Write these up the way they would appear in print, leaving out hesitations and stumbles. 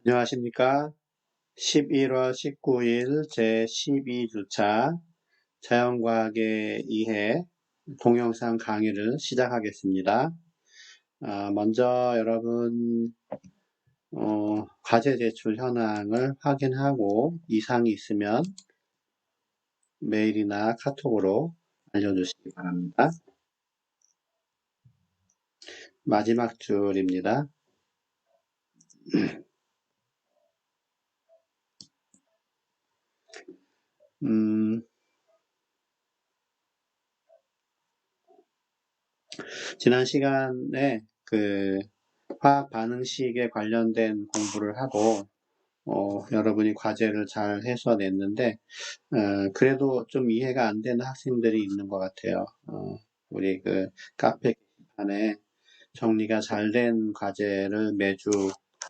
안녕하십니까. 11월 19일 제12주차 자연과학의 이해 동영상 강의를 시작하겠습니다. 먼저 여러분 과제 제출 현황을 확인하고 이상이 있으면 메일이나 카톡으로 알려주시기 바랍니다. 마지막 줄입니다. 지난 시간에 화학 반응식에 관련된 공부를 하고 여러분이 과제를 잘 해소냈는데 그래도 좀 이해가 안 되는 학생들이 있는 것 같아요. 우리 카페 게시판에 정리가 잘 된 과제를 매주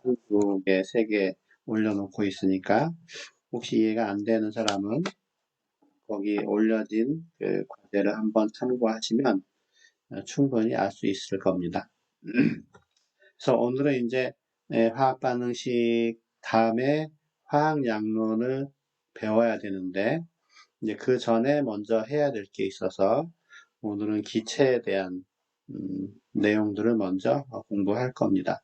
한두 개, 세 개 올려놓고 있으니까 혹시 이해가 안 되는 사람은 거기 올려진 과제를 한번 참고하시면 충분히 알 수 있을 겁니다. 그래서 오늘은 이제 화학 반응식 다음에 화학 양론을 배워야 되는데 이제 그 전에 먼저 해야 될 게 있어서 오늘은 기체에 대한 내용들을 먼저 공부할 겁니다.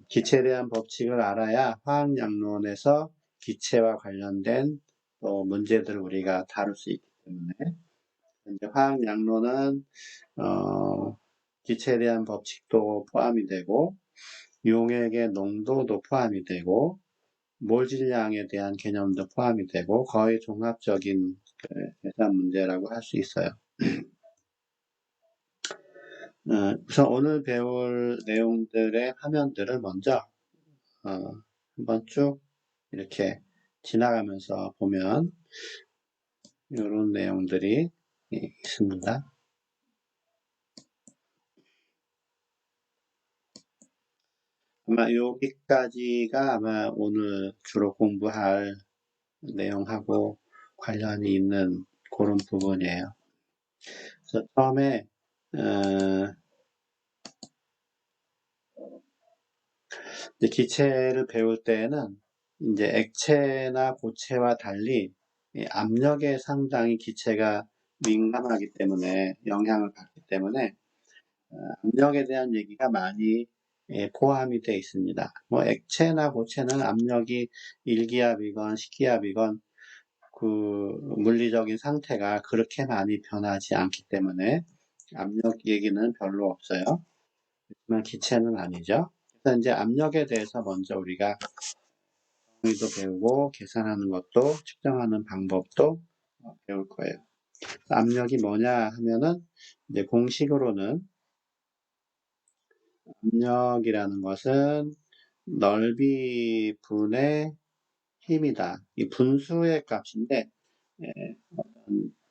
기체에 대한 법칙을 알아야 화학 양론에서 기체와 관련된 문제들을 우리가 다룰 수 있기 때문에 이제 화학 양론은 기체에 대한 법칙도 포함이 되고 용액의 농도도 포함이 되고 몰 질량에 대한 개념도 포함이 되고 거의 종합적인 계산 문제라고 할 수 있어요. 우선 오늘 배울 내용들의 화면들을 먼저 한번 쭉 이렇게 지나가면서 보면 이런 내용들이 있습니다. 아마 여기까지가 아마 오늘 주로 공부할 내용하고 관련이 있는 그런 부분이에요. 그래서 처음에 이제 기체를 배울 때에는 이제 액체나 고체와 달리 이 압력에 상당히 기체가 민감하기 때문에 영향을 받기 때문에 압력에 대한 얘기가 많이 포함이 되어 있습니다. 뭐 액체나 고체는 압력이 1기압이건 10기압이건 그 물리적인 상태가 그렇게 많이 변하지 않기 때문에 압력 얘기는 별로 없어요. 하지만 기체는 아니죠. 그래서 이제 압력에 대해서 먼저 우리가 정의도 배우고 계산하는 것도 측정하는 방법도 배울 거예요. 압력이 뭐냐 하면은 이제 공식으로는 압력이라는 것은 넓이 분의 힘이다. 이 분수의 값인데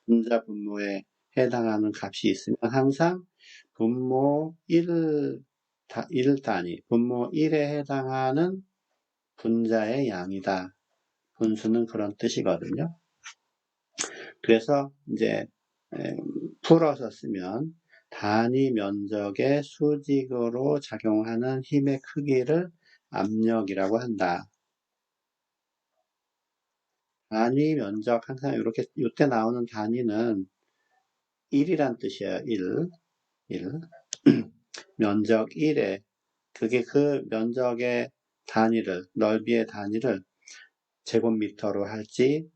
분자 분모에 해당하는 값이 있으면 항상 분모 1 단위, 분모 1에 해당하는 분자의 양이다. 분수는 그런 뜻이거든요. 그래서 이제 풀어서 쓰면 단위 면적의 수직으로 작용하는 힘의 크기를 압력이라고 한다. 단위 면적 항상 이렇게 이때 나오는 단위는 1이란 뜻이에요. 1. 면적 1에 그게 그 면적의 단위를 넓이의 단위를 제곱미터로 할지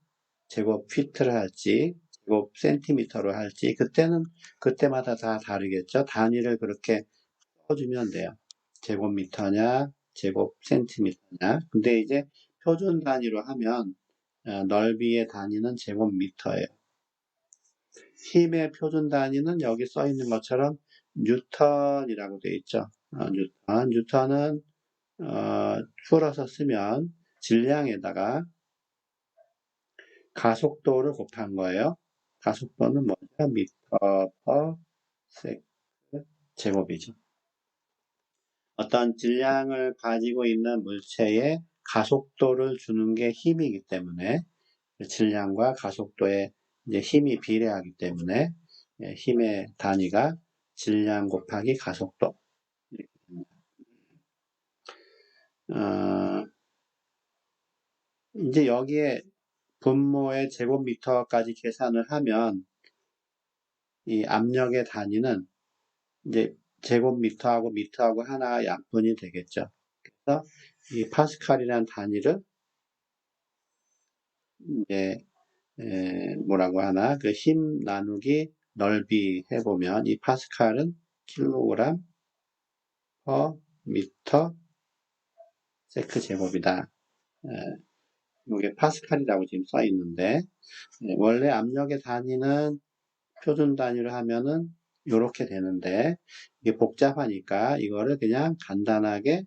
제곱 피트를 할지 제곱 센티미터로 할지 그때마다 다 다르겠죠. 단위를 그렇게 써주면 돼요. 제곱미터냐 제곱 센티미터냐. 근데 이제 표준 단위로 하면 넓이의 단위는 제곱미터예요. 힘의 표준 단위는 여기 써 있는 것처럼 뉴턴이라고 되어 있죠. 뉴턴은 풀어서 쓰면 질량에다가 가속도를 곱한 거예요. 가속도는 뭐죠? 미터 퍼 세컨드 제곱이죠. 어떤 질량을 가지고 있는 물체에 가속도를 주는 게 힘이기 때문에 질량과 가속도에 이제 힘이 비례하기 때문에 힘의 단위가 질량 곱하기 가속도. 이제 여기에 분모의 제곱미터까지 계산을 하면 이 압력의 단위는 이제 제곱미터하고 미터하고 하나 약분이 되겠죠. 그래서 이 파스칼이라는 단위를 이제 뭐라고 하나 그 힘 나누기 넓이 해보면 이 파스칼은 킬로그램 퍼 미터 세크 제곱이다. 이게 파스칼이라고 지금 써 있는데 원래 압력의 단위는 표준 단위로 하면은 이렇게 되는데 이게 복잡하니까 이거를 그냥 간단하게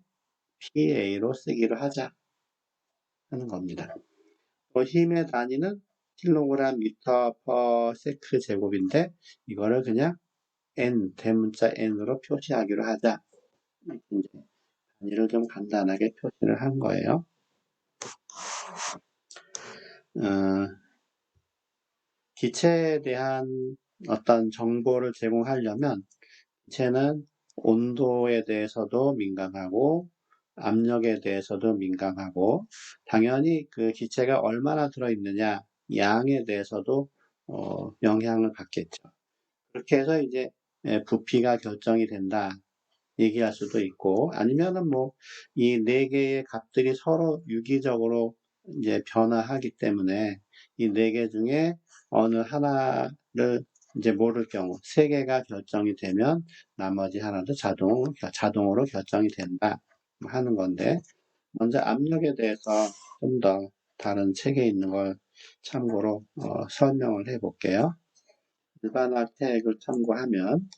PA로 쓰기로 하자 하는 겁니다. 또 힘의 단위는 킬로그램 미터 퍼 세크 제곱인데 이거를 그냥 N 대문자 N으로 표시하기로 하자. 이제 단위를 좀 간단하게 표시를 한 거예요. 기체에 대한 어떤 정보를 제공하려면 기체는 온도에 대해서도 민감하고 압력에 대해서도 민감하고 당연히 그 기체가 얼마나 들어있느냐 양에 대해서도 영향을 받겠죠. 그렇게 해서 이제 부피가 결정이 된다 얘기할 수도 있고 아니면은 뭐 이 네 개의 값들이 서로 유기적으로 이제 변화하기 때문에 이 네 개 중에 어느 하나를 이제 모를 경우 세 개가 결정이 되면 나머지 하나도 자동으로 결정이 된다 하는 건데 먼저 압력에 대해서 좀 더 다른 책에 있는 걸 참고로 설명을 해 볼게요. 일반화 책을 참고하면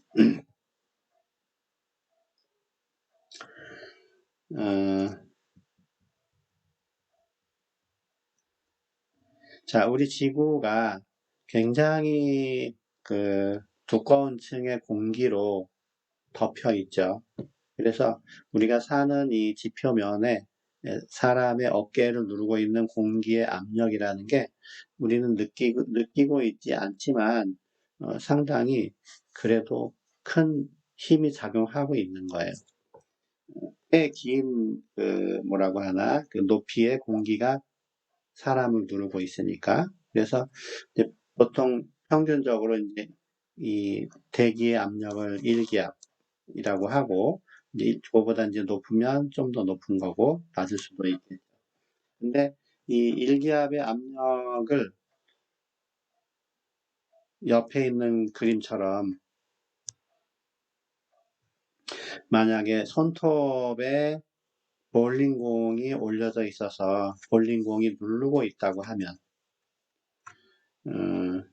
자, 우리 지구가 굉장히 그 두꺼운 층의 공기로 덮여 있죠. 그래서 우리가 사는 이 지표면에 사람의 어깨를 누르고 있는 공기의 압력이라는 게 우리는 느끼고 있지 않지만 상당히 그래도 큰 힘이 작용하고 있는 거예요. 꽤 긴 뭐라고 하나 그 높이의 공기가 사람을 누르고 있으니까. 그래서 이제 보통 평균적으로 이제 이 대기의 압력을 1기압이라고 하고, 이제 그거보다 이제 높으면 좀 더 높은 거고, 낮을 수도 있겠죠. 근데 이 1기압의 압력을 옆에 있는 그림처럼 만약에 손톱에 볼링공이 올려져 있어서 볼링공이 누르고 있다고 하면,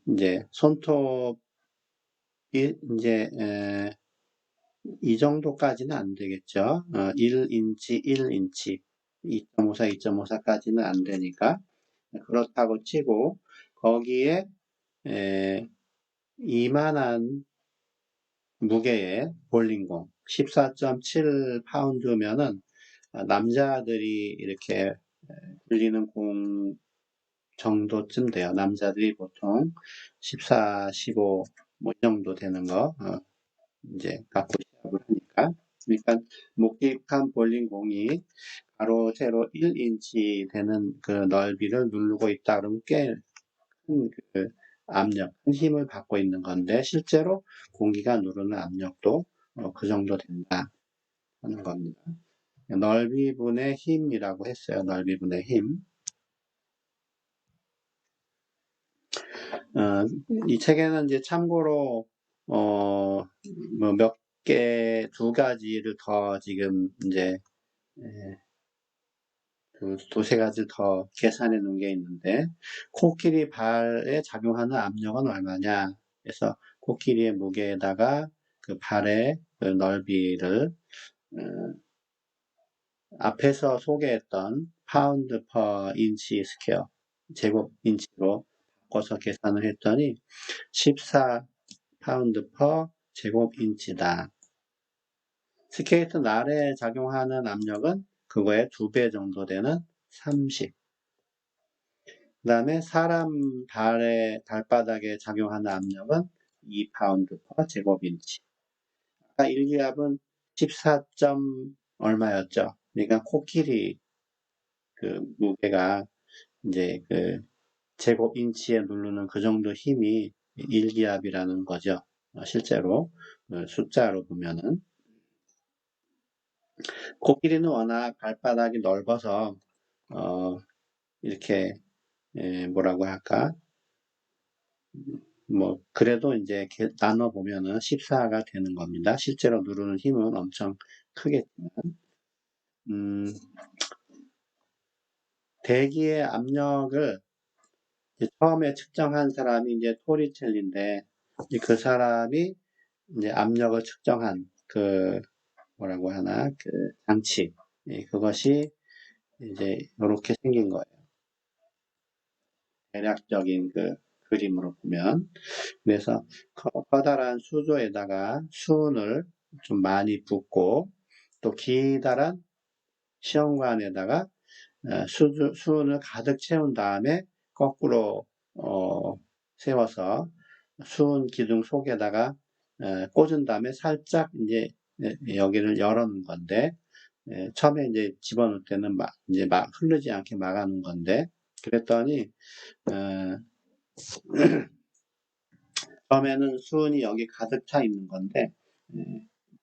이제 손톱이 이제 이 정도까지는 안 되겠죠. 1인치, 1인치, 2.54, 2.54까지는 안 되니까. 그렇다고 치고, 거기에, 이만한 무게의 볼링공, 14.7파운드면은, 남자들이 이렇게 굴리는 공 정도쯤 돼요. 남자들이 보통 14, 15, 뭐, 이 정도 되는 거, 이제 갖고 시합을 하니까. 그러니까 묵직한 볼링공이 가로 세로 1인치 되는 그 넓이를 누르고 있다 그러면 꽤 큰 그 압력, 큰 힘을 받고 있는 건데 실제로 공기가 누르는 압력도 그 정도 된다 하는 겁니다. 넓이분의 힘이라고 했어요. 넓이분의 힘. 이 책에는 이제 참고로 뭐 몇 개, 두 가지를 더 지금 이제 두세 가지 더 계산해 놓은 게 있는데 코끼리 발에 작용하는 압력은 얼마냐 그래서 코끼리의 무게에다가 그 발의 그 넓이를 앞에서 소개했던 파운드 퍼 인치 스퀘어 제곱 인치로 바꿔서 계산을 했더니 14 파운드 퍼 제곱 인치다. 스케이트 날에 작용하는 압력은 그거의 2배 정도 되는 30. 그 다음에 사람 발바닥에 작용하는 압력은 2파운드 퍼 제곱인치. 아까 1기압은 14. 얼마였죠? 그러니까 코끼리 그 무게가 이제 그 제곱인치에 누르는 그 정도 힘이 1기압이라는 거죠. 실제로 숫자로 보면은 코끼리는 워낙 발바닥이 넓어서 이렇게 뭐라고 할까? 뭐 그래도 이제 나눠 보면은 14가 되는 겁니다. 실제로 누르는 힘은 엄청 크겠지만 음, 대기의 압력을 이제 처음에 측정한 사람이 이제 토리첼리인데 그 사람이 이제 압력을 측정한 그 뭐라고 하나 그 장치 그것이 이제 이렇게 생긴 거예요. 대략적인 그 그림으로 보면 그래서 커다란 수조에다가 수은을 좀 많이 붓고 또 기다란 시험관에다가 수은을 가득 채운 다음에 거꾸로 세워서 수은 기둥 속에다가 꽂은 다음에 살짝 이제 여기를 열어놓은 건데 처음에 이제 집어넣을 때는 이제 흐르지 않게 막아놓은 건데 그랬더니 어, 처음에는 수은이 여기 가득 차 있는 건데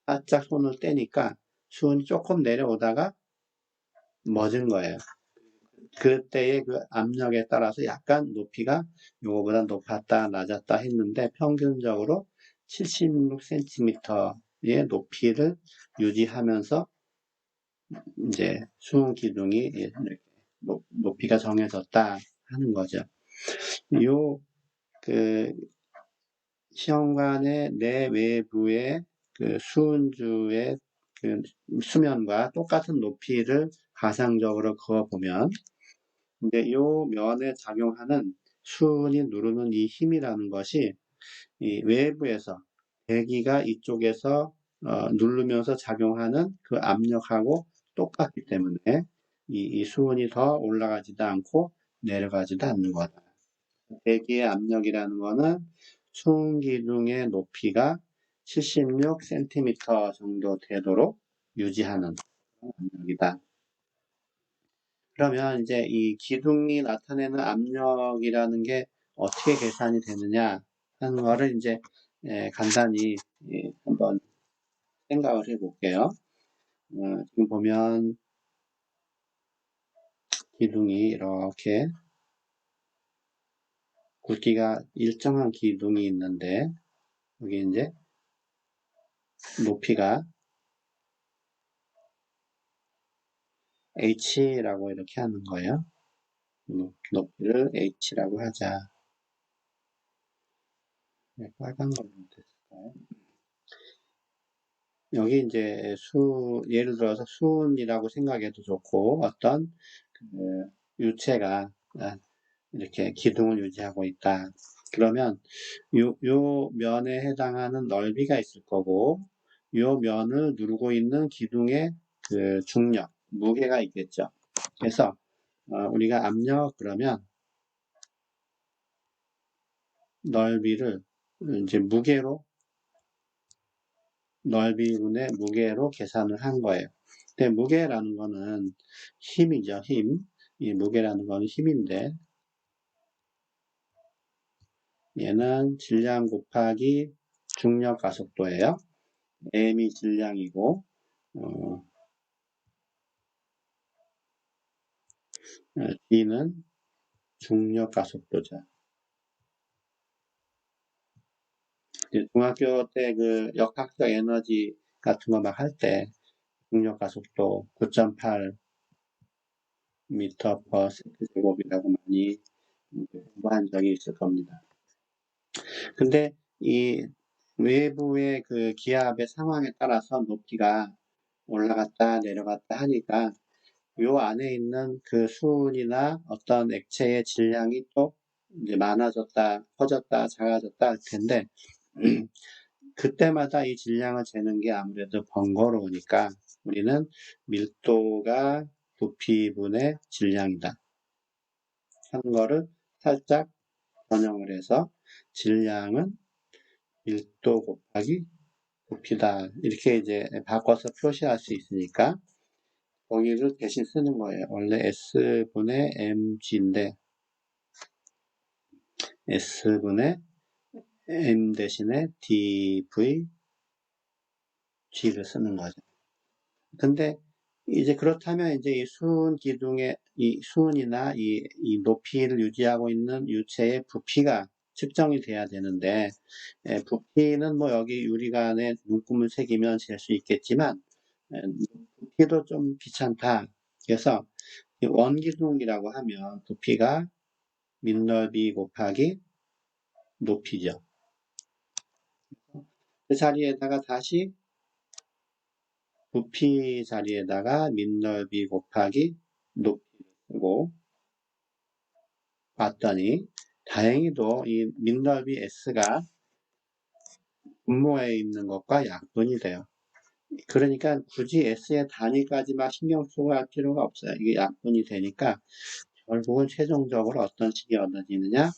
살짝 손을 떼니까 수은이 조금 내려오다가 멎은 거예요. 그때의 그 압력에 따라서 약간 높이가 요거보다 높았다 낮았다 했는데 평균적으로 76cm의 높이를 유지하면서 이제 수은 기둥이 이렇게 높이가 정해졌다 하는 거죠. 요 그 시험관의 내외부의 그 수은주의 그 수면과 똑같은 높이를 가상적으로 그어보면 근데 요 면에 작용하는 수은이 누르는 이 힘이라는 것이 이 외부에서 대기가 이쪽에서 누르면서 작용하는 그 압력하고 똑같기 때문에 이 수은이 더 올라가지도 않고 내려가지도 않는 거다. 대기의 압력이라는 거는 수은 기둥의 높이가 76cm 정도 되도록 유지하는 압력이다. 그러면 이제 이 기둥이 나타내는 압력이라는 게 어떻게 계산이 되느냐 하는 거를 이제 간단히 한번 생각을 해 볼게요. 지금 보면 기둥이 이렇게 굵기가 일정한 기둥이 있는데 여기 이제 높이가 h라고 이렇게 하는 거예요. 높이를 h라고 하자. 빨간 걸로 됐을까요? 여기 이제 예를 들어서 수은이라고 생각해도 좋고, 어떤 그 유체가 이렇게 기둥을 유지하고 있다. 그러면 요 면에 해당하는 넓이가 있을 거고, 요 면을 누르고 있는 기둥의 그 중력, 무게가 있겠죠. 그래서 우리가 압력 그러면 넓이를 이제 넓이분의 무게로 계산을 한 거예요. 근데 무게라는 거는 힘이죠, 힘. 이 무게라는 거는 힘인데, 얘는 질량 곱하기 중력 가속도예요. m이 질량이고, d는 중력 가속도죠. 중학교 때 그 역학적 에너지 같은 거 막 할 때, 중력 가속도 9.8 미터 퍼 세컨드 제곱이라고 많이 공부한 적이 있을 겁니다. 근데 이 외부의 그 기압의 상황에 따라서 높이가 올라갔다 내려갔다 하니까 요 안에 있는 그 수은이나 어떤 액체의 질량이 또 이제 많아졌다, 커졌다, 작아졌다 할 텐데 그때마다 이 질량을 재는 게 아무래도 번거로우니까 우리는 밀도가 부피분의 질량이다 하는 거를 살짝 변형을 해서 질량은 밀도 곱하기 부피다 이렇게 이제 바꿔서 표시할 수 있으니까 거기를 대신 쓰는 거예요. 원래 S분의 mg인데 S분의 m 대신에 dv g를 쓰는 거죠. 근데 이제 그렇다면 이제 이 수은 기둥의 이 수은이나 이 높이를 유지하고 있는 유체의 부피가 측정이 돼야 되는데, 부피는 뭐 여기 유리관에 눈금을 새기면 잴 수 있겠지만, 부피도 좀 귀찮다. 그래서 이 원기둥이라고 하면 부피가 밑넓이 곱하기 높이죠. 그 자리에다가 다시 부피 자리에다가 밑넓이 곱하기 높이를 쓰고 봤더니 다행히도 이 밑넓이 S가 분모에 있는 것과 약분이 돼요. 그러니까 굳이 S의 단위까지만 신경 쓰고 할 필요가 없어요. 이게 약분이 되니까 결국은 최종적으로 어떤 식이 얻어지느냐?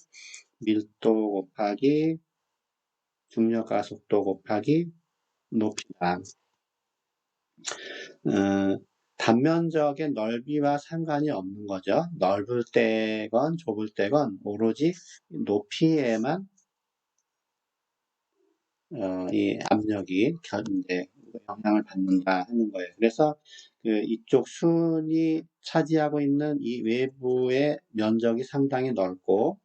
밀도 곱하기 중력가 속도 곱하기 높이다. 단면적의 넓이와 상관이 없는 거죠. 넓을 때건 좁을 때건 오로지 높이에만 이 압력이 이제 영향을 받는다 하는 거예요. 그래서 그 이쪽 순이 차지하고 있는 이 외부의 면적이 상당히 넓고,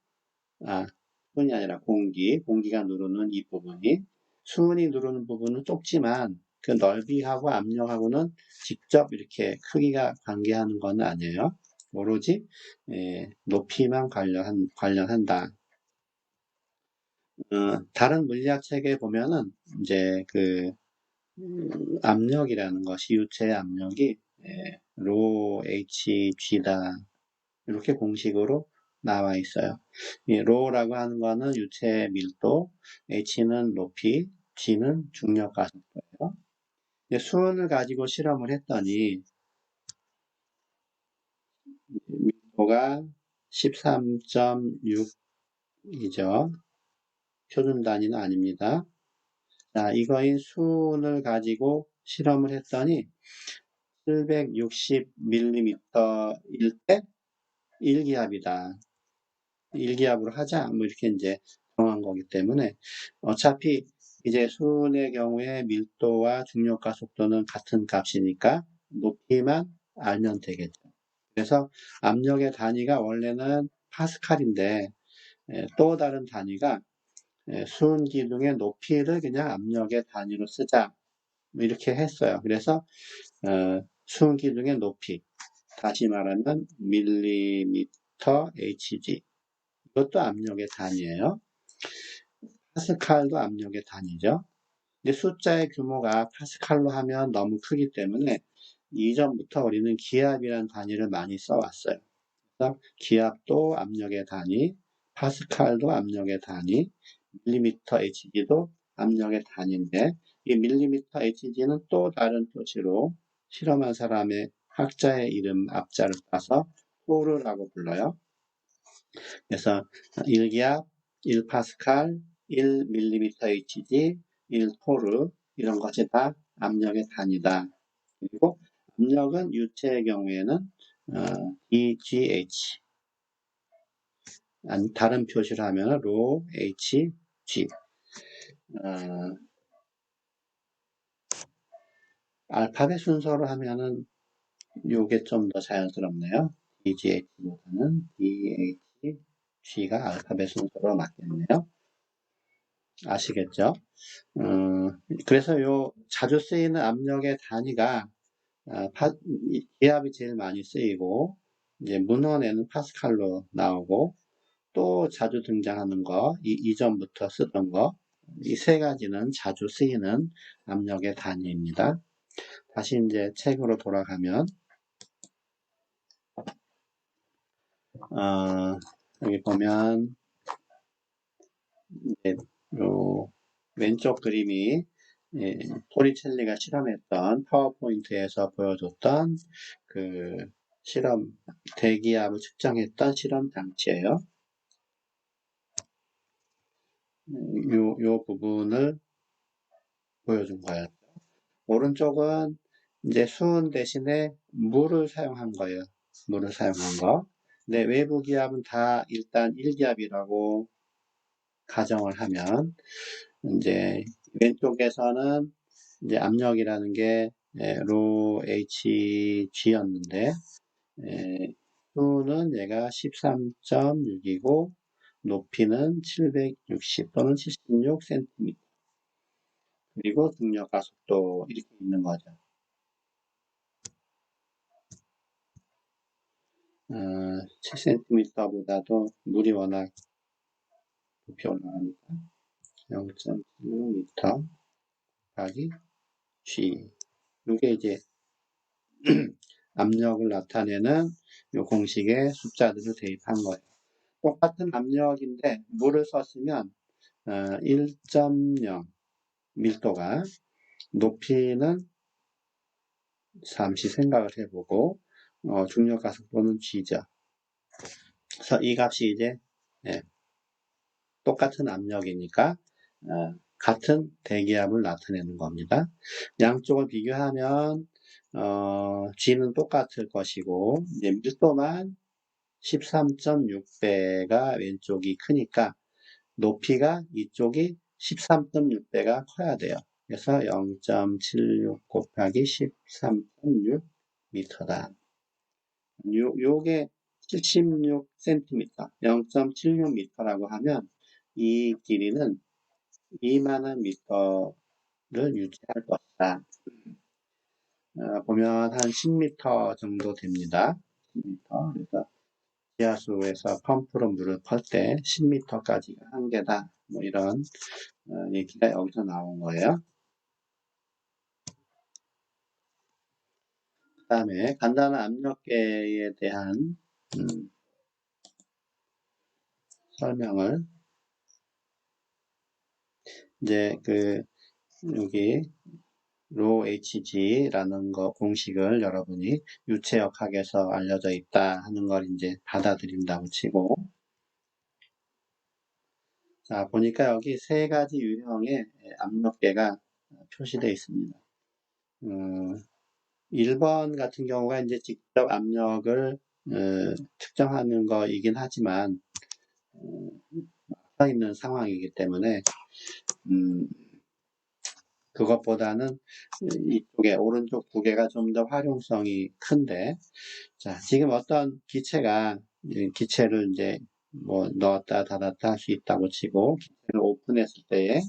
순이 아니라 공기가 누르는 이 부분이, 순이 누르는 부분은 좁지만 그 넓이하고 압력하고는 직접 이렇게 크기가 관계하는 건 아니에요. 오로지 높이만 관련한다. 다른 물리학 책에 보면은 이제 그 압력이라는 것이 유체의 압력이 로 hg다 이렇게 공식으로 나와 있어요. 이 로라고 하는 거는 유체의 밀도, h는 높이, g는 중력 가속도예요. 수은을 가지고 실험을 했더니 밀도가 13.6이죠. 표준 단위는 아닙니다. 자, 이거인 수은을 가지고 실험을 했더니 760mm일 때 1기압이다. 1기압으로 하자. 뭐 이렇게 이제 정한 거기 때문에 어차피 이제 수은의 경우에 밀도와 중력가 속도는 같은 값이니까 높이만 알면 되겠죠. 그래서 압력의 단위가 원래는 파스칼인데 또 다른 단위가 수은 기둥의 높이를 그냥 압력의 단위로 쓰자. 뭐 이렇게 했어요. 그래서 수은 기둥의 높이, 다시 말하면 밀리미터 Hg. 이것도 압력의 단위예요. 파스칼도 압력의 단위죠. 근데 숫자의 규모가 파스칼로 하면 너무 크기 때문에 이전부터 우리는 기압이라는 단위를 많이 써왔어요. 그래서 기압도 압력의 단위, 파스칼도 압력의 단위, 밀리미터 Hg도 압력의 단위인데 이 밀리미터 Hg는 또 다른 표시로 실험한 사람의 학자의 이름 앞자를 따서 토르라고 불러요. 그래서 1기압, 1파스칼, 1mm Hg, 1토르 이런 것이 다 압력의 단위다. 그리고 압력은 유체의 경우에는 EGH 다른 표시를 하면 로 HG 알파벳 순서로 하면은 요게 좀 더 자연스럽네요. EGH보다는 DHG가 알파벳 순서로 맞겠네요. 아시겠죠? 그래서 요 자주 쓰이는 압력의 단위가 기압이 제일 많이 쓰이고 이제 문헌에는 파스칼로 나오고 또 자주 등장하는 거 이전부터 쓰던 거 이 세 가지는 자주 쓰이는 압력의 단위입니다. 다시 이제 책으로 돌아가면 여기 보면 이제 요 왼쪽 그림이 토리첼리가 실험했던 파워포인트에서 보여줬던 그 실험 대기압을 측정했던 실험 장치예요. 요 부분을 보여준 거예요. 오른쪽은 이제 수은 대신에 물을 사용한 거예요. 물을 사용한 거. 근데 외부 기압은 다 일단 1기압이라고 가정을 하면, 이제 왼쪽에서는 이제 압력이라는 게 로 HG였는데, 수는 얘가 13.6이고, 높이는 760 또는 76cm. 그리고 중력 가속도 이렇게 있는 거죠. 7cm보다도 물이 워낙 높이 올라가니까 0.76m 곱하기 G. 이게 이제 압력을 나타내는 이 공식의 숫자들을 대입한 거예요. 똑같은 압력인데 물을 썼으면 1.0 밀도가, 높이는 잠시 생각을 해보고 중력 가속도는 G죠. 그래서 이 값이 이제 똑같은 압력이니까 같은 대기압을 나타내는 겁니다. 양쪽을 비교하면 G는 똑같을 것이고 이제 밀도만 13.6배가 왼쪽이 크니까 높이가 이쪽이 13.6배가 커야 돼요. 그래서 0.76 곱하기 13.6 미터다. 요게 76cm, 0.76m라고 하면 이 길이는 2만원 미터를 유지할 것이다. 보면 한 10m 정도 됩니다. 10m. 그래서 지하수에서 펌프로 물을 펄 때 10m까지가 한계다. 뭐 이런 얘기가 여기서 나온 거예요. 그 다음에 간단한 압력계에 대한 설명을, 이제 여기 로 HG라는 거 공식을 여러분이 유체역학에서 알려져 있다 하는 걸 이제 받아들인다고 치고, 자, 보니까 여기 세 가지 유형의 압력계가 표시되어 있습니다. 1번 같은 경우가 이제 직접 압력을 측정하는 거이긴 하지만 서 있는 상황이기 때문에 그것보다는 이쪽에 오른쪽 두 개가 좀 더 활용성이 큰데, 자, 지금 어떤 기체를 이제 뭐 넣었다 닫았다 할 수 있다고 치고, 기체를 오픈했을 때에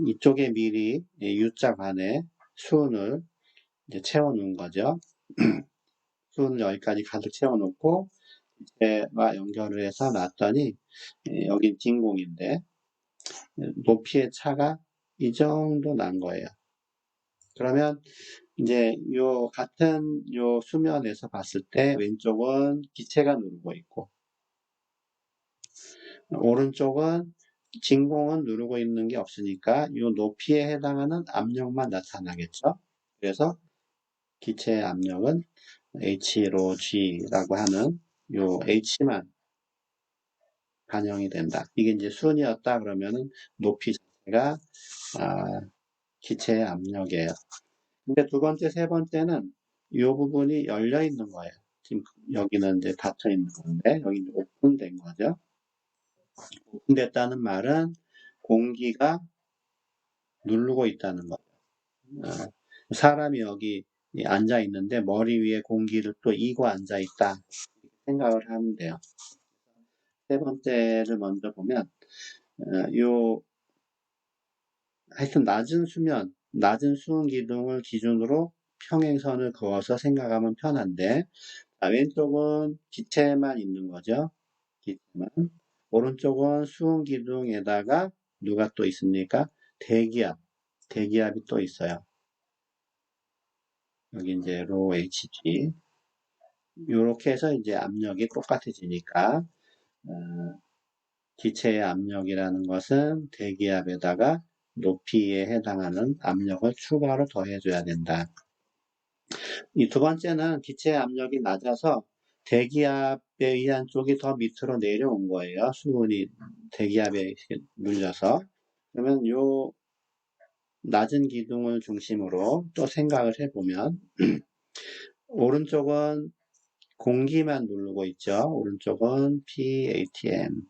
이쪽에 미리 U자 반에 수은을 이제 채워 놓은 거죠. 수은을 여기까지 가득 채워 놓고 기체와 연결을 해서 놨더니 여긴 진공인데 높이의 차가 이 정도 난 거예요. 그러면 이제 같은 수면에서 봤을 때 왼쪽은 기체가 누르고 있고 오른쪽은 진공은 누르고 있는 게 없으니까 이 높이에 해당하는 압력만 나타나겠죠. 그래서 기체의 압력은 H로 G라고 하는 요 H만 반영이 된다. 이게 이제 순이었다 그러면은 높이 자체가 기체의 압력이에요. 근데 두 번째, 세 번째는 이 부분이 열려 있는 거예요. 지금 여기는 이제 닫혀 있는 건데 여기 이제 오픈된 거죠. 오픈됐다는 말은 공기가 누르고 있다는 거죠. 사람이 여기 앉아 있는데 머리 위에 공기를 또 이고 앉아 있다 생각을 하면 돼요. 세 번째를 먼저 보면 하여튼 낮은 수은 기둥을 기준으로 평행선을 그어서 생각하면 편한데, 왼쪽은 기체만 있는 거죠. 기체만. 오른쪽은 수은 기둥에다가 누가 또 있습니까? 대기압이 또 있어요. 여기 이제 로 HG. 이렇게 해서 이제 압력이 똑같아지니까, 기체의 압력이라는 것은 대기압에다가 높이에 해당하는 압력을 추가로 더해줘야 된다. 이 두 번째는 기체의 압력이 낮아서 대기압에 의한 쪽이 더 밑으로 내려온 거예요. 수온이 대기압에 눌려서. 그러면 요 낮은 기둥을 중심으로 또 생각을 해보면 오른쪽은 공기만 누르고 있죠. 오른쪽은 PATM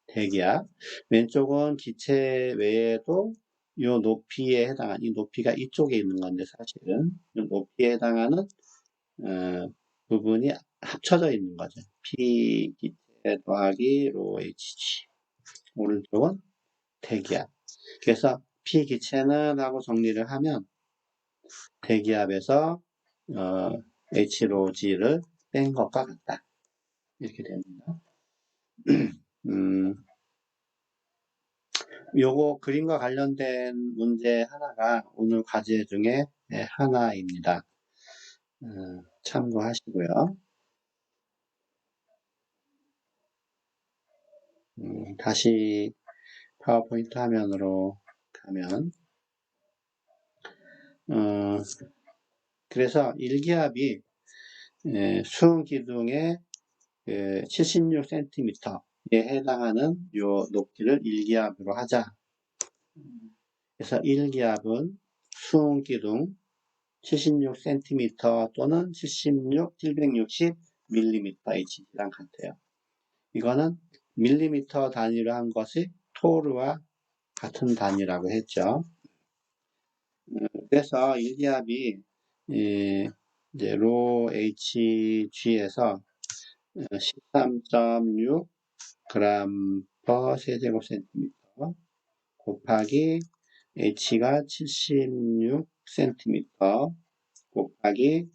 대기압. 왼쪽은 기체 외에도 이 높이에 해당하는, 이 높이가 이쪽에 있는 건데 사실은 이 높이에 해당하는 부분이 합쳐져 있는 거죠. P 기체 더하기 로 HG. 오른쪽은 대기압. 그래서 P 기체는 하고 정리를 하면 대기압에서 H 로 G를 뺀 것과 같다. 이렇게 됩니다. 요거 그림과 관련된 문제 하나가 오늘 과제 중에 하나입니다. 참고하시고요. 다시 파워포인트 화면으로 가면 그래서 일기압이 수은 기둥의 76cm에 해당하는 요 높이를 일기압으로 하자. 그래서 일기압은 수은 기둥 76cm 또는 760mm HG랑 같아요. 이거는 밀리미터 단위로 한 것이 토르와 같은 단위라고 했죠. 그래서 일기압이 이제 로 HG에서 13.6 g per 세제곱센티미터 곱하기 H가 76cm 곱하기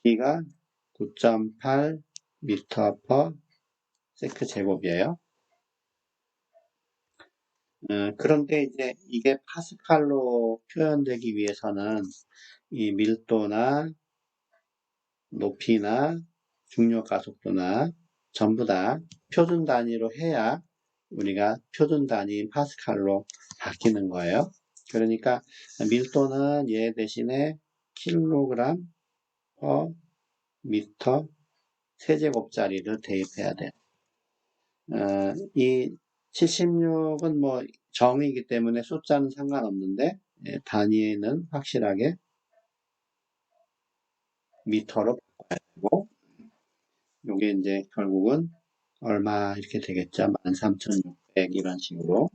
G가 9.8 m per 세크 제곱이에요. 그런데 이제 이게 파스칼로 표현되기 위해서는 이 밀도나 높이나 중력 가속도나 전부 다 표준 단위로 해야 우리가 표준 단위인 파스칼로 바뀌는 거예요. 그러니까 밀도는 얘 대신에 킬로그램 퍼 미터 세제곱짜리를 대입해야 돼요. 이 76은 뭐 정이기 때문에 숫자는 상관없는데 단위는 확실하게 미터로 바꿔야 되고 요게 이제 결국은 얼마 이렇게 되겠죠. 13,600 이런 식으로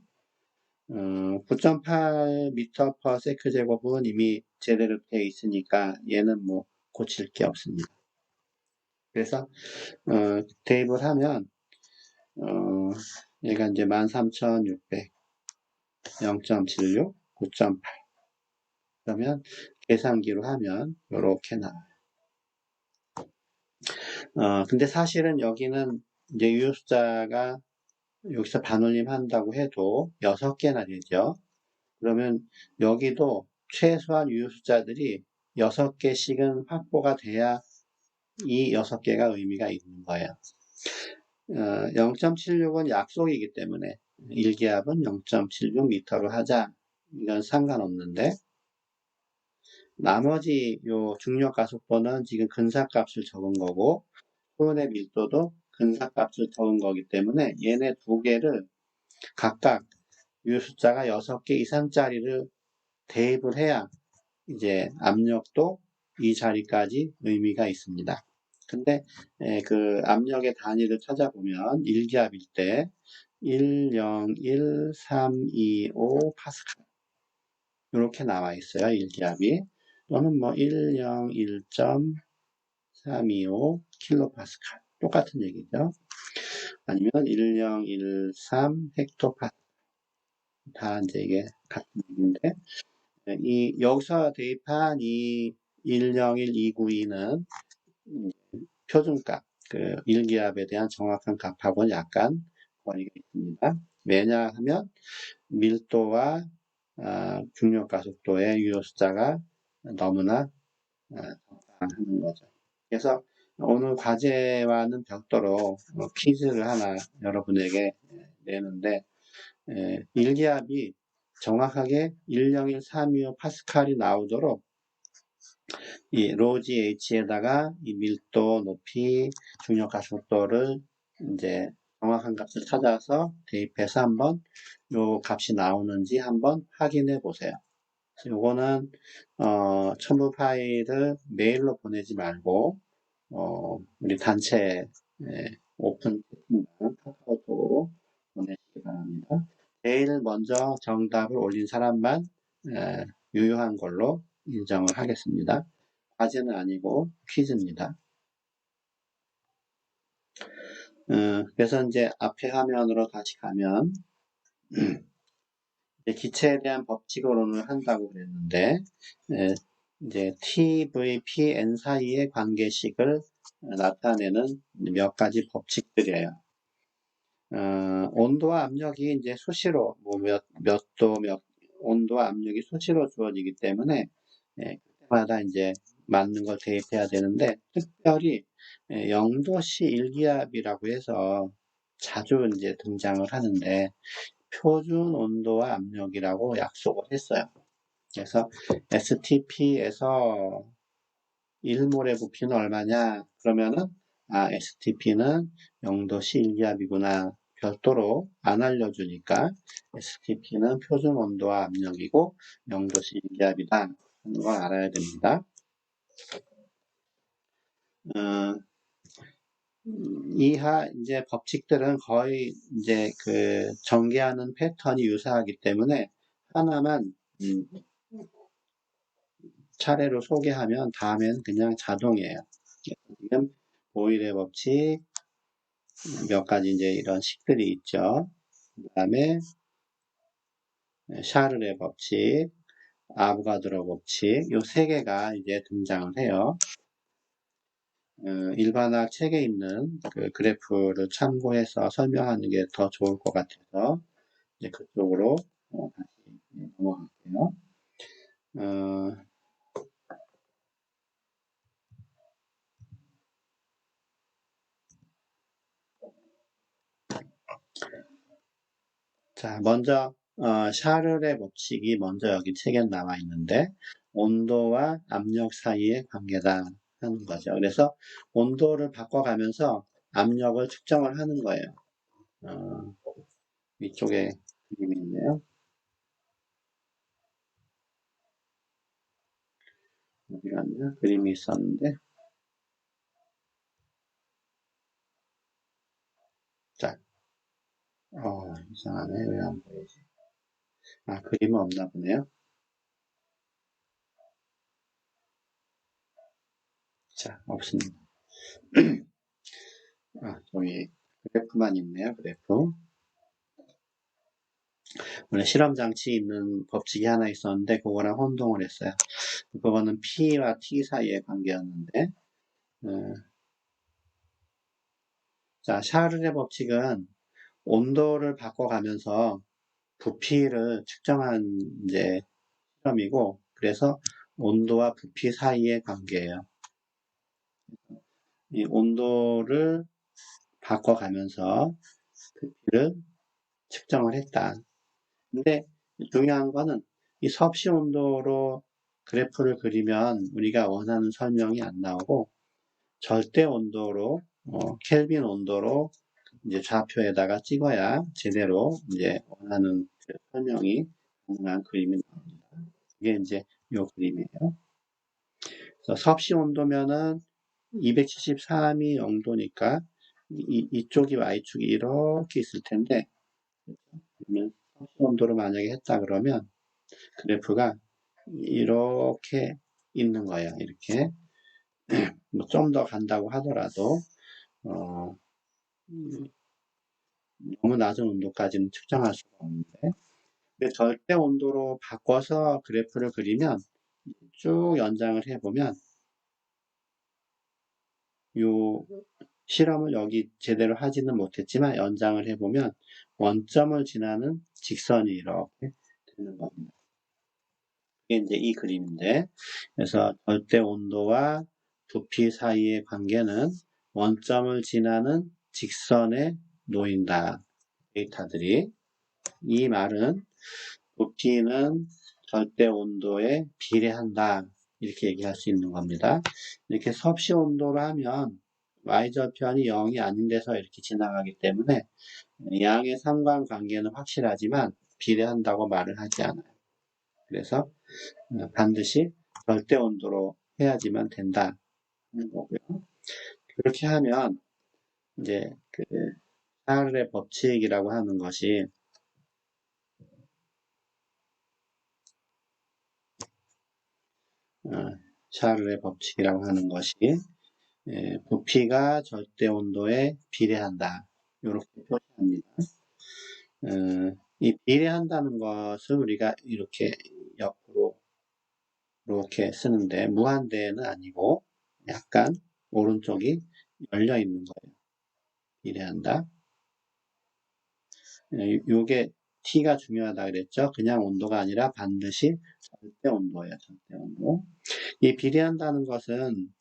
9.8 미터 퍼 세크 제곱은 이미 제대로 되어 있으니까 얘는 뭐 고칠 게 없습니다. 그래서 대입을 하면 얘가 이제 13,600 0.76 9.8 그러면 계산기로 하면 이렇게 나와요. 근데 사실은 여기는 이제 유효 숫자가 여기서 반올림 한다고 해도 6개나 되죠. 그러면 여기도 최소한 유효 숫자들이 6개씩은 확보가 돼야 이 6개가 의미가 있는 거예요. 0.76은 약속이기 때문에 일기압은 0.76m로 하자. 이건 상관없는데 나머지 요 중력 가속도는 지금 근사값을 적은 거고 수온의 밀도도 근사값을 적은 거기 때문에 얘네 두 개를 각각 요 숫자가 6개 이상짜리를 대입을 해야 이제 압력도 이 자리까지 의미가 있습니다. 근데 그 압력의 단위를 찾아보면 일기압일 때 101,325 파스칼 이렇게 나와 있어요. 일기압이 또는 뭐 101.325 킬로파스칼 똑같은 얘기죠. 아니면 1013 헥토파스칼 다 이제 이게 같은 얘기인데 이 여기서 대입한 이 101292는 표준값, 그 일기압에 대한 정확한 값하고는 약간 거리가 있습니다. 왜냐하면 밀도와 중력 가속도의 유효 숫자가 너무나 적당하는 거죠. 그래서 오늘 과제와는 별도로 퀴즈를 하나 여러분에게 내는데 일기압이 정확하게 101,325 파스칼이 나오도록 이 로지 H에다가 이 밀도, 높이, 중력 가속도를 이제 정확한 값을 찾아서 대입해서 한번 요 값이 나오는지 한번 확인해 보세요. 요거는 첨부 파일을 메일로 보내지 말고 우리 단체 오픈 채팅방 카카오톡으로 보내시기 바랍니다. 제일 먼저 정답을 올린 사람만 유효한 걸로 인정을 하겠습니다. 과제는 아니고 퀴즈입니다. 그래서 이제 앞에 화면으로 다시 가면 기체에 대한 법칙으로는 한다고 그랬는데 이제 TVPN 사이의 관계식을 나타내는 몇 가지 법칙들이에요. 온도와 압력이 이제 수시로 몇 도 온도와 압력이 수시로 주어지기 때문에 그때마다 이제 맞는 걸 대입해야 되는데 특별히 0도씨 일기압이라고 해서 자주 이제 등장을 하는데 표준 온도와 압력이라고 약속을 했어요. 그래서 STP에서 1몰의 부피는 얼마냐? 그러면은 STP는 0도씨 일기압이구나. 별도로 안 알려주니까 STP는 표준 온도와 압력이고 0도씨 일기압이다 하는 걸 알아야 됩니다. 이하 이제 법칙들은 거의 이제 그 전개하는 패턴이 유사하기 때문에 하나만 차례로 소개하면 다음엔 그냥 자동이에요. 지금 보일의 법칙 몇 가지 이제 이런 식들이 있죠. 그 다음에 샤를의 법칙, 아보가드로 법칙 요 세 개가 이제 등장을 해요. 일반학 책에 있는 그 그래프를 참고해서 설명하는 게 더 좋을 것 같아서 이제 그쪽으로 다시 넘어갈게요. 자, 먼저 샤를의 법칙이 먼저 여기 책에 나와 있는데 온도와 압력 사이의 관계다 하는 거죠. 그래서 온도를 바꿔가면서 압력을 측정을 하는 거예요. 위쪽에 그림이 있네요. 어디 갔냐? 그림이 있었는데. 자, 이상하네. 왜 안 보이지? 그림은 없나 보네요. 자, 없습니다. 저기 그래프만 있네요. 그래프. 원래 실험 장치 있는 법칙이 하나 있었는데 그거랑 혼동을 했어요. 그거는 P와 T 사이의 관계였는데 자, 샤를의 법칙은 온도를 바꿔가면서 부피를 측정한 이제 실험이고 그래서 온도와 부피 사이의 관계예요. 이 온도를 바꿔가면서 부피를 측정을 했다. 근데 중요한 거는 이 섭씨 온도로 그래프를 그리면 우리가 원하는 설명이 안 나오고 절대 온도로 켈빈 온도로 이제 좌표에다가 찍어야 제대로 이제 원하는 그 설명이 가능한 그림이 나옵니다. 이게 이제 이 그림이에요. 그래서 섭씨 온도면은 273이 0도니까 이쪽이 y축이 이렇게 있을 텐데 그러면 섭씨 온도를 만약에 했다 그러면 그래프가 이렇게 있는 거예요. 이렇게 뭐 좀 더 간다고 하더라도 너무 낮은 온도까지는 측정할 수가 없는데 근데 절대 온도로 바꿔서 그래프를 그리면 쭉 연장을 해보면 요 실험을 여기 제대로 하지는 못했지만 연장을 해보면 원점을 지나는 직선이 이렇게 되는 겁니다. 이게 이제 이 그림인데 그래서 절대 온도와 부피 사이의 관계는 원점을 지나는 직선에 놓인다. 데이터들이 이 말은 부피는 절대 온도에 비례한다. 이렇게 얘기할 수 있는 겁니다. 이렇게 섭씨 온도로 하면 y절편이 0이 아닌 데서 이렇게 지나가기 때문에 양의 상관관계는 확실하지만 비례한다고 말을 하지 않아요. 그래서 반드시 절대 온도로 해야지만 된다 하는 거고요. 그렇게 하면 이제 그 샤를의 법칙이라고 하는 것이 샤를의 법칙이라고 하는 것이 부피가 절대 온도에 비례한다. 이렇게 표시합니다. 이 비례한다는 것을 우리가 이렇게 옆으로 이렇게 쓰는데 무한대는 아니고 약간 오른쪽이 열려 있는 거예요. 비례한다. 요게 T가 중요하다 그랬죠. 그냥 온도가 아니라 반드시 절대 온도예요. 절대 온도. 이 비례한다는 것은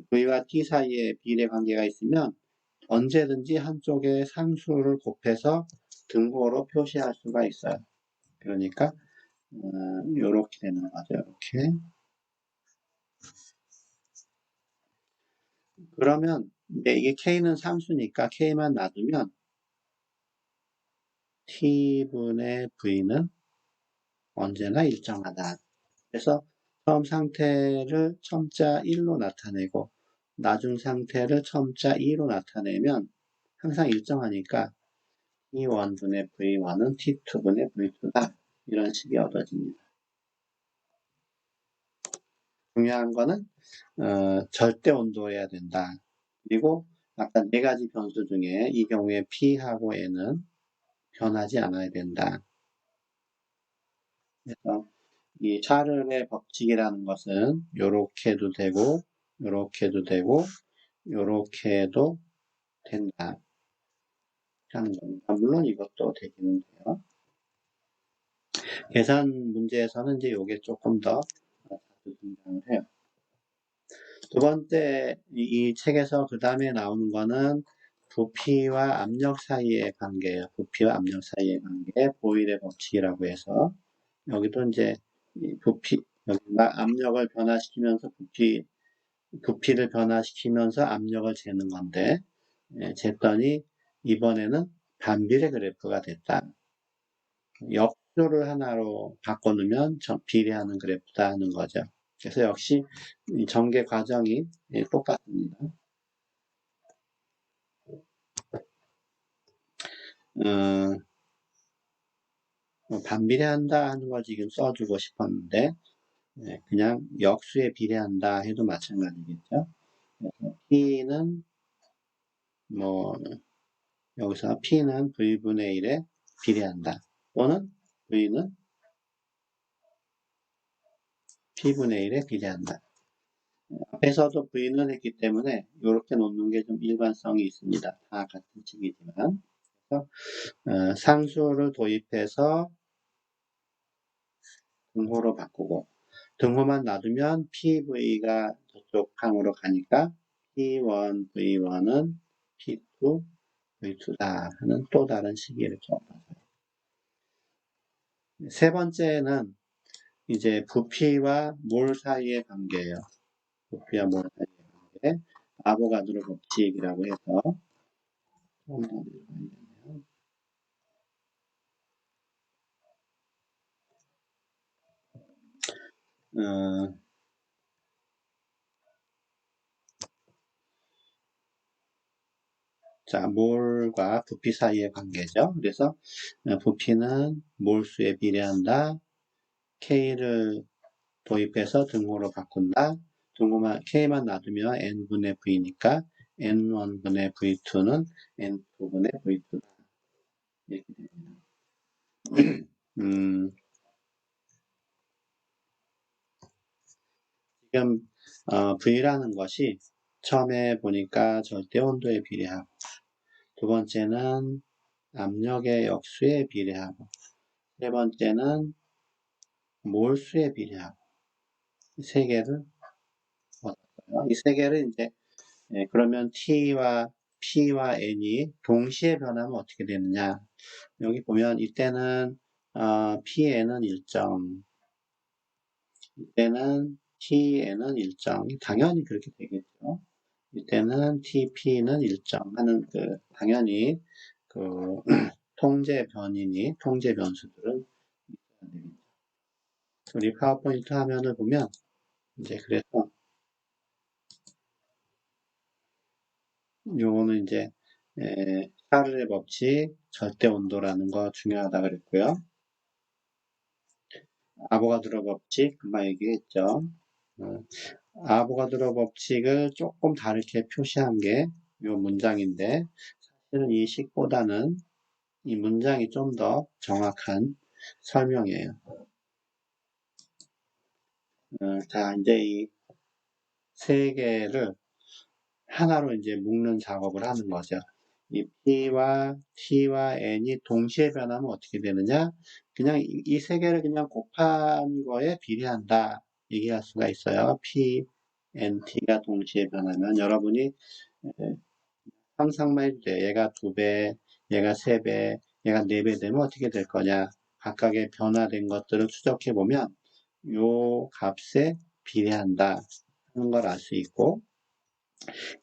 V와 T 사이에 비례 관계가 있으면 언제든지 한쪽에 상수를 곱해서 등호로 표시할 수가 있어요. 그러니까 이렇게 되는 거죠. 이렇게. 그러면 이게 K는 상수니까 K만 놔두면 T분의 V는 언제나 일정하다. 그래서 처음 상태를 첨자 1로 나타내고 나중 상태를 첨자 2로 나타내면 항상 일정하니까 T1분의 V1은 T2분의 V2다. 이런 식이 얻어집니다. 중요한 거는 절대 온도여야 된다. 그리고 아까 네 가지 변수 중에 이 경우에 P하고 N은 변하지 않아야 된다. 그래서 이 샤를의 법칙이라는 것은 요렇게 해도 되고 요렇게 해도 되고 요렇게 해도 된다 하는 겁니다. 물론 이것도 되기는 돼요. 계산 문제에서는 이제 요게 조금 더 자주 등장을 해요. 두 번째 이 책에서 그 다음에 나오는 거는 부피와 압력 사이의 관계예요. 부피와 압력 사이의 관계, 보일의 법칙이라고 해서 여기도 이제 부피, 여기가 압력을 변화시키면서 부피를 변화시키면서 압력을 재는 건데, 쟀더니 이번에는 반비례 그래프가 됐다. 역수를 하나로 바꿔놓으면 비례하는 그래프다 하는 거죠. 그래서 역시 전개 과정이 똑같습니다. 반비례한다 하는 거 지금 써주고 싶었는데 그냥 역수에 비례한다 해도 마찬가지겠죠. 그래서 P는 뭐 여기서 P는 V분의 1에 비례한다. 또는 V는 P분의 1에 비례한다. 앞에서도 V는 했기 때문에 이렇게 놓는 게 좀 일관성이 있습니다. 다 같은 식이지만. 그래서 상수를 도입해서 등호로 바꾸고 등호만 놔두면 PV가 저쪽 항으로 가니까 P1, V1은 P2, V2다 하는 또 다른 식이 이렇게 얻어져요. 세 번째는 이제 부피와 몰 사이의 관계예요. 부피와 몰 사이의 관계. 아보가드로 법칙이라고 해서 자, 몰과 부피 사이의 관계죠. 그래서 부피는 몰수에 비례한다. K를 도입해서 등호로 바꾼다. 등호만 K만 놔두면 N분의 V니까 N1분의 V2는 N2분의 V2다. 이렇게 됩니다. 지금 V라는 것이 처음에 보니까 절대 온도에 비례하고 두 번째는 압력의 역수에 비례하고 세 번째는 몰수에 비례하고 세 개를 얻었어요. 이 세 개를 이제 그러면 T와 P와 N이 동시에 변하면 어떻게 되느냐? 여기 보면 이때는 PN은 일정, 이때는 TN은 일정, 당연히 그렇게 되겠죠. 이때는 TP는 일정 하는 당연히 통제 변수들은 있어야 됩니다. 우리 파워포인트 화면을 보면 이제 그래서 요거는 이제 샤를의 법칙, 절대 온도라는 거 중요하다 그랬고요. 아보가드로 법칙 금방 얘기했죠. 어, 아보가드로 법칙을 조금 다르게 표시한 게 요 문장인데 사실은 이 식보다는 이 문장이 좀 더 정확한 설명이에요. 자, 이제 이 세 개를 하나로 이제 묶는 작업을 하는 거죠. 이 P와 T와 N이 동시에 변하면 어떻게 되느냐? 그냥 이 세 개를 그냥 곱한 거에 비례한다. 얘기할 수가 있어요. P, N, T가 동시에 변하면 여러분이 상상만 해도 돼요. 얘가 2배, 얘가 3배, 얘가 4배 되면 어떻게 될 거냐? 각각의 변화된 것들을 추적해 보면 요 값에 비례한다 하는 걸 알 수 있고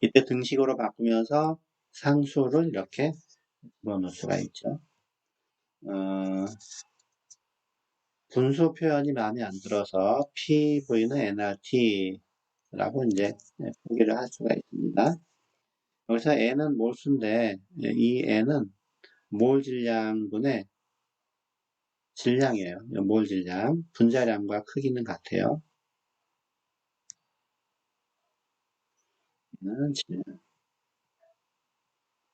이때 등식으로 바꾸면서 상수를 이렇게 집어넣을 수가 있죠. 분수 표현이 마음에 안 들어서 PV는 nRT라고 이제 표기를 할 수가 있습니다. 여기서 n은 몰수인데 이 n은 몰 질량분의 질량이에요. 몰 질량, 분자량과 크기는 같아요. 질량.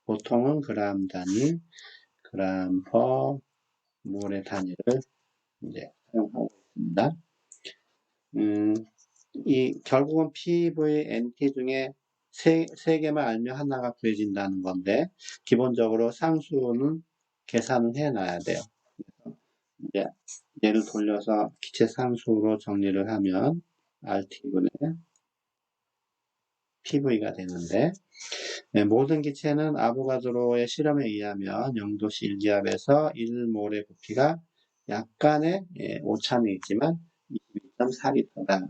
보통은 그람 단위, 그람 퍼 몰의 단위를 이제 사용하고 있습니다. 결국은 PVNT 중에 세 개만 알면 하나가 구해진다는 건데, 기본적으로 상수는 계산을 해놔야 돼요. 이제 얘를 돌려서 기체 상수로 정리를 하면 RT분의 PV가 되는데, 모든 기체는 아보가드로의 실험에 의하면 0도씨 1기압에서 1몰의 부피가 약간의 오차는 있지만 22.4리터다.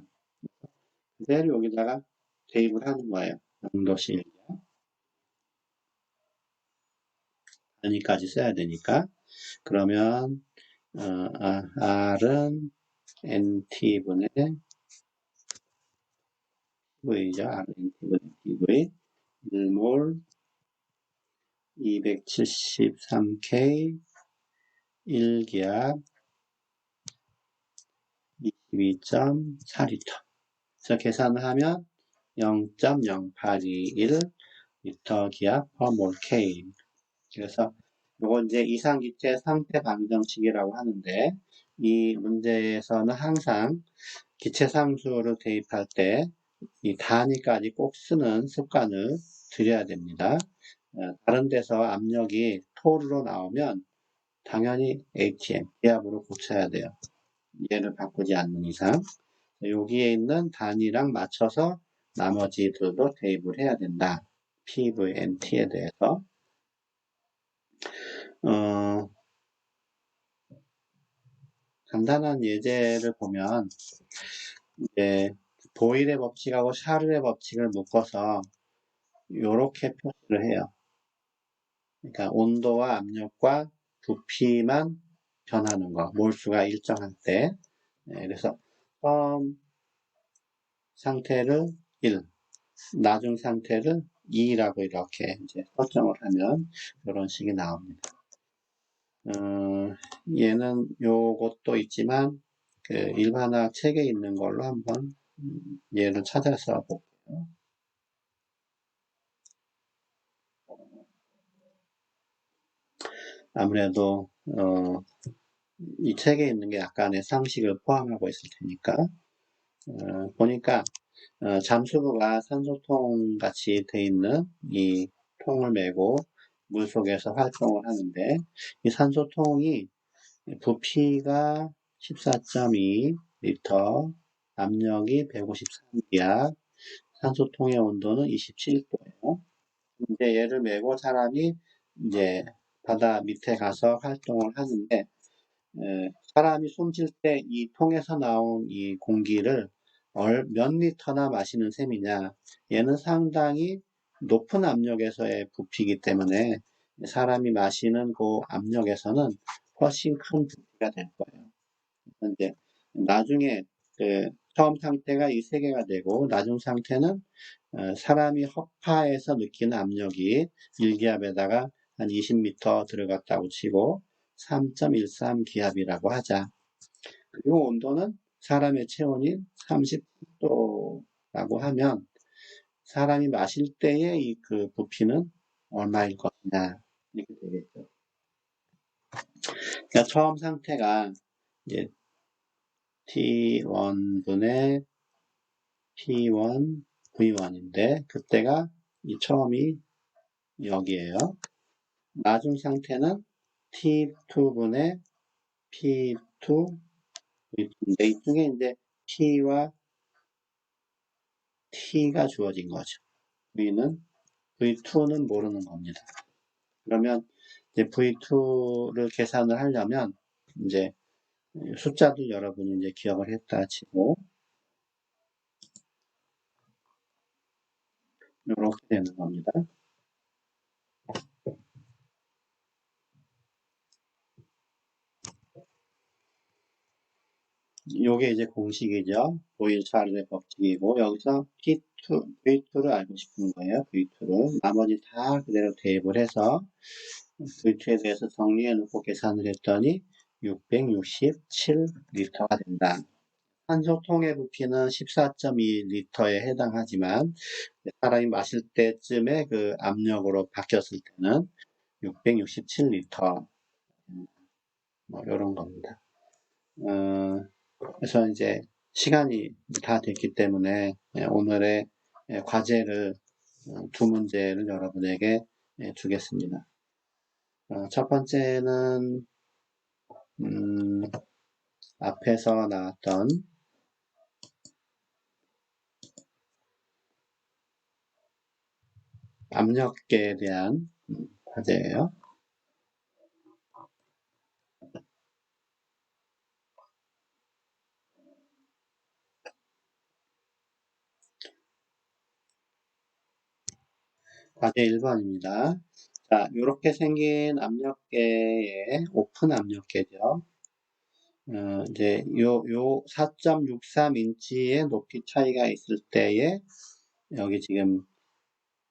그대로 여기다가 대입을 하는 거예요. 0도씨 1기압. 단위까지 써야 되니까. 그러면 R은 NT분의 PV죠. R은 NT분의 PV 1몰 273K 1기압 22.4리터. 그래서 계산을 하면 0.0821 리터 기압 퍼몰 K. 그래서 요거 이제 이상기체 상태 방정식이라고 하는데 이 문제에서는 항상 기체 상수를 대입할 때 이 단위까지 꼭 쓰는 습관을 들여야 됩니다. 다른 데서 압력이 토르로 나오면 당연히 HM, 기압으로 고쳐야 돼요. 얘를 바꾸지 않는 이상. 여기에 있는 단위랑 맞춰서 나머지들도 대입을 해야 된다. PVNT에 대해서. 간단한 예제를 보면 이제 보일의 법칙하고 샤를의 법칙을 묶어서 이렇게 표시를 해요. 그러니까 온도와 압력과 부피만 변하는 거, 몰수가 일정할 때. 그래서 처음 상태를 1, 나중 상태를 2라고 이렇게 이제 설정을 하면 이런 식이 나옵니다. 얘는 요것도 있지만 그 일반화 책에 있는 걸로 한번 얘를 찾아서 볼게요. 아무래도 이 책에 있는 게 약간의 상식을 포함하고 있을 테니까 보니까 잠수부가 산소통 같이 돼 있는 이 통을 메고 물속에서 활동을 하는데 이 산소통이 부피가 14.2리터, 압력이 153기압, 산소통의 온도는 27도예요. 이제 얘를 메고 사람이 이제 바다 밑에 가서 활동을 하는데 사람이 숨 쉴 때 이 통에서 나온 이 공기를 몇 리터나 마시는 셈이냐. 얘는 상당히 높은 압력에서의 부피이기 때문에 사람이 마시는 그 압력에서는 훨씬 큰 부피가 될 거예요. 이제 나중에 그 처음 상태가 이 세 개가 되고 나중 상태는 사람이 허파에서 느끼는 압력이 1기압에다가 한 20m 들어갔다고 치고 3.13 기압이라고 하자. 그리고 온도는 사람의 체온이 30도라고 하면 사람이 마실 때의 이 그 부피는 얼마일 것이냐 이렇게 되겠죠. 그러니까 처음 상태가 이제 T1분의 P1 V1인데 그때가 이 처음이 여기에요. 나중 상태는 T2분의 P2 V2인데 이쪽에 이제 P와 T가 주어진 거죠. V2는 모르는 겁니다. 그러면 이제 V2를 계산을 하려면 이제 숫자도 여러분이 이제 기억을 했다 치고 이렇게 되는 겁니다. 요게 이제 공식이죠. 보일-샤를의 법칙이고 여기서 P2, V2를 알고 싶은 거예요. V2를. 나머지 다 그대로 대입을 해서 V2에 대해서 정리해 놓고 계산을 했더니 667리터가 된다. 산소통의 부피는 14.2리터에 해당하지만 사람이 마실 때쯤에 그 압력으로 바뀌었을 때는 667리터 뭐 이런 겁니다. 그래서 이제 시간이 다 됐기 때문에 오늘의 과제를 두 문제를 여러분에게 주겠습니다. 첫 번째는 앞에서 나왔던 압력계에 대한 과제예요. 과제 1번입니다. 자, 이렇게 생긴 압력계의 오픈 압력계죠. 이제 요 4.63인치의 높이 차이가 있을 때에 여기 지금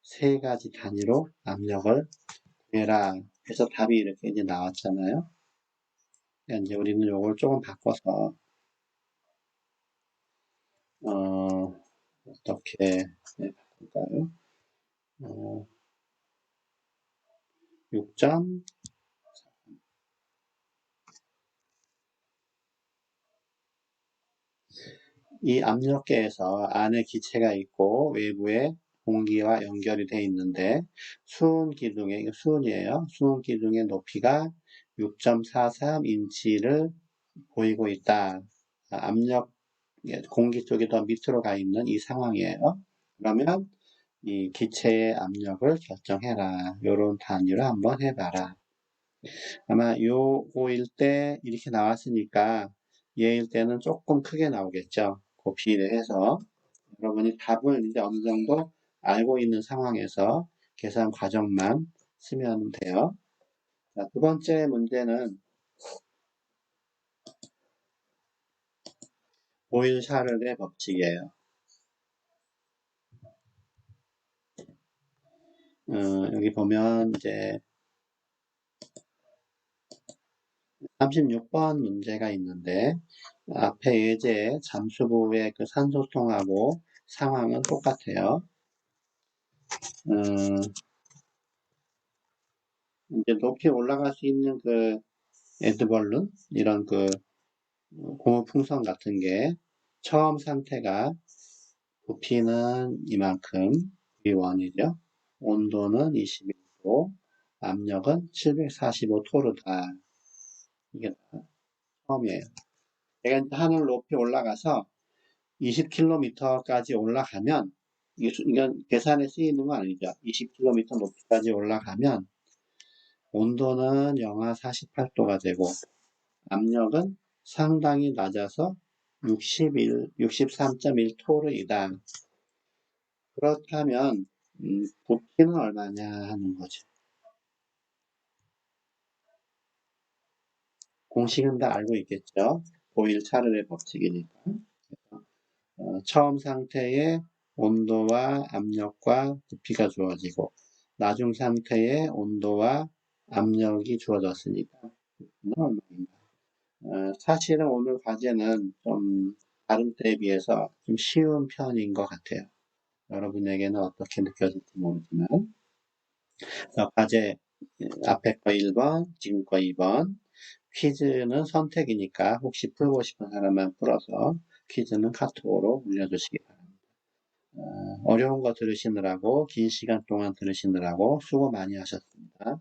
세 가지 단위로 압력을 구해라 해서 답이 이렇게 이제 나왔잖아요. 그러니까 이제 우리는 요걸 조금 바꿔서 어떻게 바꿀까요? 6점 이 압력계에서 안에 기체가 있고 외부에 공기와 연결이 되어 있는데 수은 기둥의 이거 수은이에요. 수은 기둥의 높이가 6.43인치를 보이고 있다. 압력 공기 쪽이 더 밑으로 가 있는 이 상황이에요. 그러면 이 기체의 압력을 결정해라. 요런 단위로 한번 해봐라. 아마 요거일 때 이렇게 나왔으니까 얘일 때는 조금 크게 나오겠죠. 그 비례해서 여러분이 답을 이제 어느 정도 알고 있는 상황에서 계산 과정만 쓰면 돼요. 자, 두 번째 문제는 보일-샤를의 법칙이에요. 여기 보면 이제 36번 문제가 있는데 앞에 예제 잠수부의 그 산소통하고 상황은 똑같아요. 이제 높이 올라갈 수 있는 그 에드벌룬 이런 그 고무풍선 같은 게 처음 상태가 부피는 이만큼 V1이죠. 온도는 21도, 압력은 745토르다. 이게 처음이에요. 내가 이제 하늘 높이 올라가서 20km까지 올라가면 이건 계산에 쓰이는 건 아니죠. 20km 높이까지 올라가면 온도는 영하 48도가 되고 압력은 상당히 낮아서 63.1토르이다. 그렇다면 부피는 얼마냐 하는 거죠. 공식은 다 알고 있겠죠. 보일 차르의 법칙이니까. 처음 상태의 온도와 압력과 부피가 주어지고 나중 상태의 온도와 압력이 주어졌으니까 부피는 얼마인가. 사실은 오늘 과제는 좀 다른 때에 비해서 좀 쉬운 편인 것 같아요. 여러분에게는 어떻게 느껴질지 모르지만. 과제 앞에 거 1번, 지금 거 2번. 퀴즈는 선택이니까 혹시 풀고 싶은 사람만 풀어서 퀴즈는 카톡으로 올려주시기 바랍니다. 어려운 거 들으시느라고 긴 시간 동안 들으시느라고 수고 많이 하셨습니다.